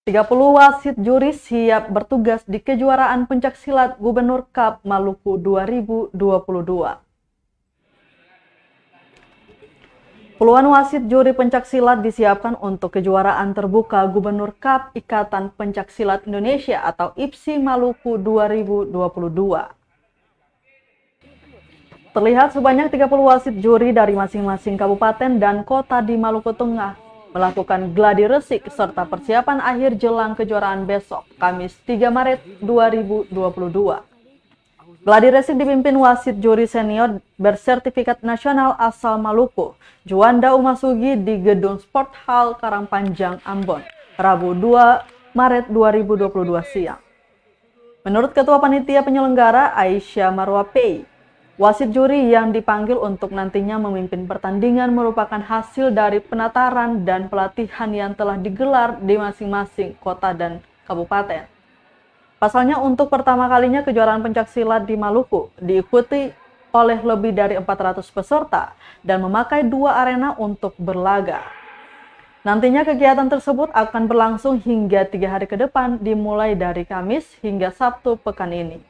30 wasit juri siap bertugas di kejuaraan pencaksilat Gubernur Cup Maluku 2022. Puluhan wasit juri pencaksilat disiapkan untuk kejuaraan terbuka Gubernur Cup Ikatan Pencaksilat Indonesia atau IPSI Maluku 2022. Terlihat sebanyak 30 wasit juri dari masing-masing kabupaten dan kota di Maluku Tengah melakukan gladi resik serta persiapan akhir jelang kejuaraan besok, Kamis 3 Maret 2022. Gladi resik dipimpin wasit juri senior bersertifikat nasional asal Maluku, Juanda Umasugi di Gedung Sport Hall Karangpanjang, Ambon, Rabu 2 Maret 2022 siang. Menurut Ketua Panitia Penyelenggara Aisyah Marwapei, wasit juri yang dipanggil untuk nantinya memimpin pertandingan merupakan hasil dari penataran dan pelatihan yang telah digelar di masing-masing kota dan kabupaten. Pasalnya untuk pertama kalinya kejuaraan pencaksilat di Maluku diikuti oleh lebih dari 400 peserta dan memakai 2 arena untuk berlaga. Nantinya kegiatan tersebut akan berlangsung hingga 3 hari ke depan dimulai dari Kamis hingga Sabtu pekan ini.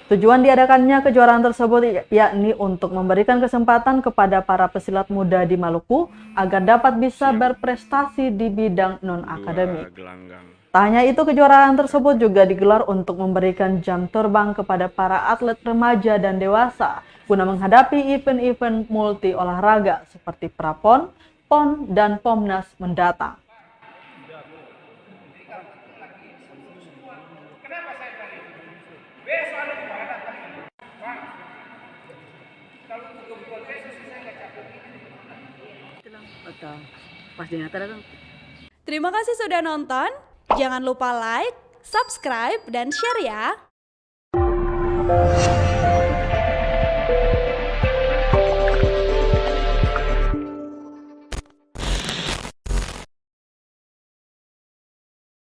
Tujuan diadakannya kejuaraan tersebut yakni untuk memberikan kesempatan kepada para pesilat muda di Maluku agar dapat bisa berprestasi di bidang non-akademik. Tak hanya itu, kejuaraan tersebut juga digelar untuk memberikan jam terbang kepada para atlet remaja dan dewasa guna menghadapi event-event multi olahraga seperti Prapon, PON, dan Pomnas mendatang. Terima kasih sudah nonton. Jangan lupa like, subscribe, dan share ya.